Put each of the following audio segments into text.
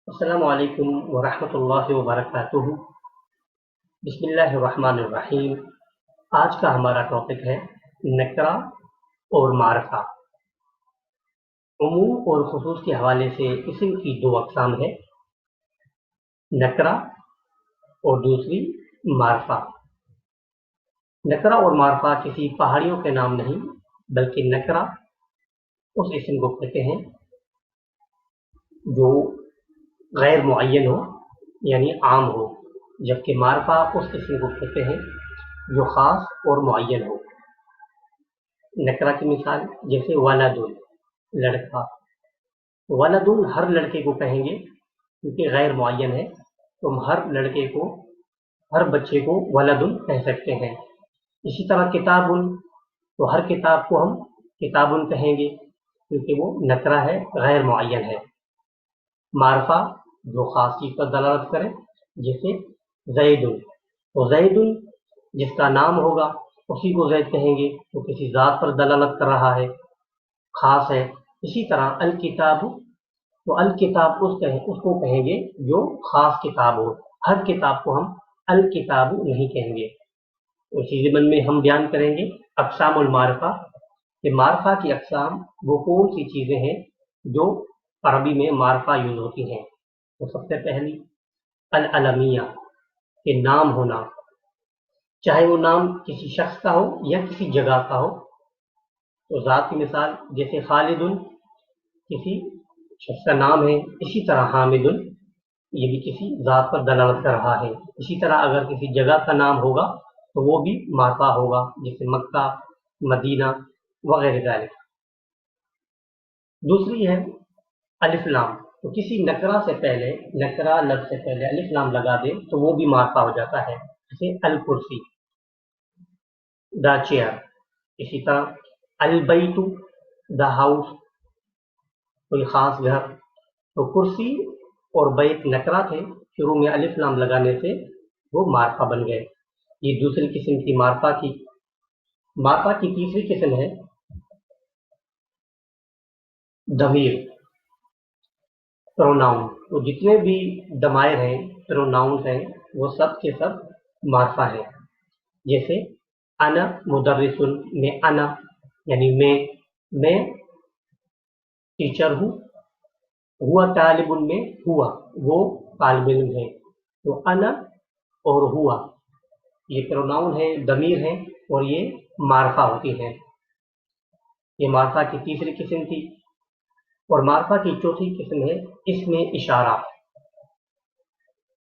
अस्सलामु अलैकुम वरहमतुल्लाहि वबरकातुहू। बिस्मिल्लाहिर्रहमानिर्रहीम। आज का हमारा टॉपिक है नकरा और मारफा। उमूम और खुसूस के हवाले से इस्म की दो अक़साम है, नकरा और दूसरी मारफा। नकरा और मारफा किसी पहाड़ियों के नाम नहीं, बल्कि नकरा उस इस्म को कहते हैं जो गैर मुअय्यन हो यानी आम हो, जबकि मारफा उस इस्म को कहते हैं जो ख़ास और मुअय्यन हो। नकरा की मिसाल जैसे वलदुन, लड़का। वलदुन हर लड़के को कहेंगे क्योंकि गैर मुअय्यन है, तो हम हर लड़के को, हर बच्चे को वलदुन कह सकते हैं। इसी तरह किताबुन, तो हर किताब को हम किताबुन कहेंगे क्योंकि वो नकरा है, गैर मुअय्यन है। मारफा जो ख़ास चीज़ पर दलालत करे, जैसे ज़ैदुन, तो ज़ैदुन जिसका नाम होगा उसी को ज़ैद कहेंगे, तो किसी ज़ात पर दलालत कर रहा है, ख़ास है। इसी तरह अल किताब, तो अल किताब उसको कहेंगे जो ख़ास किताब हो, हर किताब को हम अल किताब नहीं कहेंगे। इसी ज़िम्न में हम बयान करेंगे अक़सामुल मारफा, कि मारफा की अक़साम वो कौन सी चीज़ें हैं जो अरबी में मारफा यूज़ होती हैं। तो सबसे पहली अल अलमिया, के नाम होना, चाहे वो नाम किसी शख्स का हो या किसी जगह का हो। तो ज़ात की मिसाल जैसे खालिदुन किसी शख्स का नाम है, इसी तरह हामिदुन ये भी किसी ज़ात पर दलालत कर रहा है। इसी तरह अगर किसी जगह का नाम होगा तो वो भी मारफा होगा, जैसे मक्का, मदीना वगैरह ज़ालिक। दूसरी है अलिफ लाम, तो किसी नकरा से पहले, नकरा लफ्ज़ से पहले अलिफ लाम लगा दे तो वो भी मारफा हो जाता है, जैसे अल कुर्सी, द चेयर। इसी तरह अल बैतु, द हाउस, कोई ख़ास घर। तो कुर्सी और बैत नकरा थे, शुरू में अलिफ लाम लगाने से वो मारफा बन गए। ये दूसरी किस्म थी मारफा की। मारफा की तीसरी किस्म है दमीर, प्रोनाउन। तो जितने भी दमायर हैं, प्रोनाउंस हैं, वो सब के सब मारफा है। जैसे अना मुदर्रिसुन में अना यानी मैं टीचर हूँ। हुआ तालिबुन में हुआ वो तालिब इल्म है। तो अना और हुआ ये प्रोनाउन है, दमीर है, और ये मारफा होती हैं। ये मारफा की तीसरी किस्म थी। और मारफा की चौथी किस्म है इसमें इशारा,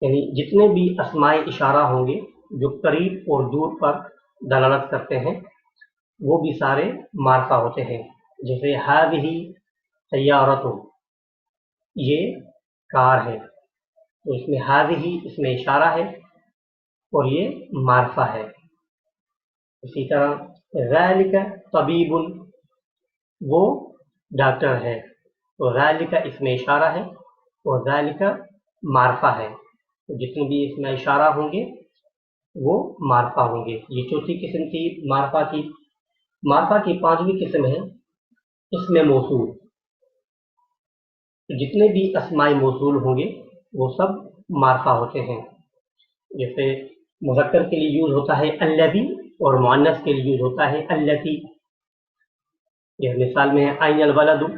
यानी जितने भी अस्माए इशारा होंगे जो करीब और दूर पर दलालत करते हैं वो भी सारे मारफा होते हैं। जैसे हादिही सय्यारतुन, ये कार है, तो इसमें हादिही इसमें इशारा है और ये मारफा है। इसी तरह ज़ालिका तबीबुन, वो डॉक्टर है, तो ज़ालिका इसमें इशारा है और ज़ालिका मारफा है। तो जितने भी इसमें इशारा होंगे वो मारफा होंगे। ये चौथी किस्म थी मारफा की। मारफा की पांचवी किस्म है इसमें मौसूल। तो जितने भी अस्माए मौसूल होंगे वो सब मारफा होते हैं। जैसे मुज़क्कर के लिए यूज़ होता है अल्लज़ी और मुअन्नस के लिए यूज़ होता है अल्लती। यह मिसाल में है अयनल वलदु,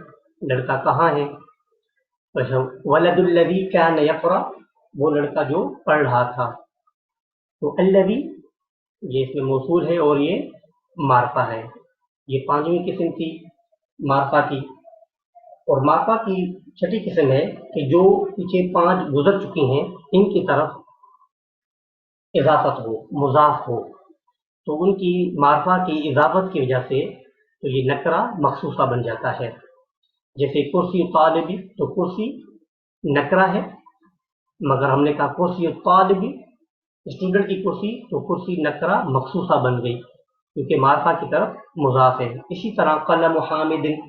लड़का कहाँ है। वलदुल लज़ी कान यक़रा, वो लड़का जो पढ़ रहा था। तो अल्लज़ी ये इसमें मौसूल है और ये मारफा है। ये पांचवी किस्म थी मारफा की। और मारफा की छठी किस्म है कि जो पीछे पांच गुजर चुकी हैं इनकी तरफ इजाफत हो, मुज़ाफ हो, तो उनकी मारफा की इजाफत की वजह से तो ये नकरा मखसूसा बन जाता है। जैसे कुर्सी तालिबी, तो कुर्सी नकरा है, मगर हमने कहा कुर्सी तालिबी स्टूडेंट की कुर्सी, तो कुर्सी नकरा मखसूसा बन गई क्योंकि मारफा की तरफ मुज़ाफ है। इसी तरह कलम हामिदिन,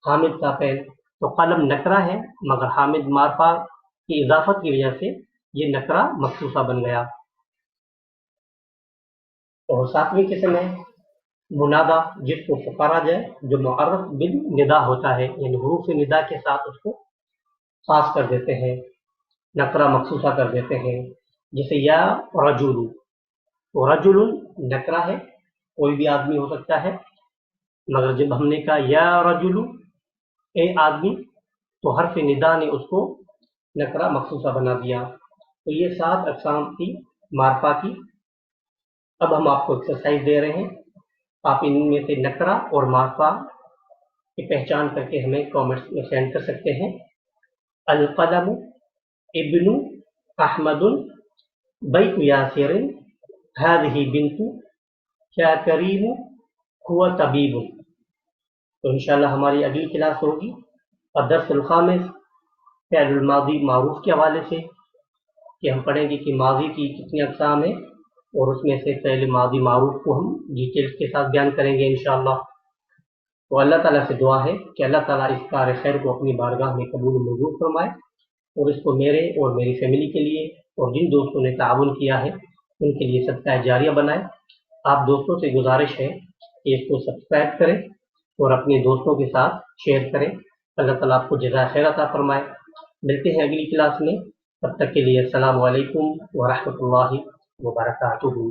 हामिद का पेन, तो कलम नकरा है मगर हामिद मारफा की इजाफत की वजह से ये नकरा मखसूसा बन गया। और सातवीं किस्म है मुनादा, जिसको पुकारा जाए, जो मुअर्रफ बिल निदा होता है, यानी हुरूफ निदा के साथ उसको खास कर देते हैं। नकरा मखसूसा कर देते हैं। जैसे या रजुलु, तो रजुलुन नकरा है, कोई भी आदमी हो सकता है, मगर जब हमने कहा या रजुलु ए आदमी, तो हर्फ निदा ने उसको नकरा मखसूसा बना दिया। तो ये 7 अक़साम थी मारफा की। अब हम आपको एक्सरसाइज दे रहे हैं, आप इनमें से नकरा और मारफा की पहचान करके हमें कमेंट्स में सेंड कर सकते हैं। अल कलम इब्नु अहमदुन बैतु यासिरिन हादिही बिन्तु क्या करीमु हुआ तबीबुन। तो इंशाल्लाह हमारी अगली क्लास होगी और दर्सुल खामिस फ़िअलुल मादी मारूफ के हवाले से, कि हम पढ़ेंगे कि माजी की कितनी अक़साम है और उसमें से फ़िअल मादी मारूफ को हम डिटेल्स के साथ बयान करेंगे इंशाअल्लाह। तो अल्लाह ताला से दुआ है कि अल्लाह ताला इस कार खैर को अपनी बारगाह में कबूल मंजूर फरमाए और इसको मेरे और मेरी फैमिली के लिए और जिन दोस्तों ने ताउन किया है उनके लिए सदका जारिया बनाए। आप दोस्तों से गुजारिश है कि इसको सब्सक्राइब करें और अपने दोस्तों के साथ शेयर करें। अल्लाह ताला आपको जज़ाए खैर अता फरमाए। मिलते हैं अगली क्लास में, तब तक के लिए अस्सलामु अलैकुम व रहमतुल्लाहि व बरकातुहू।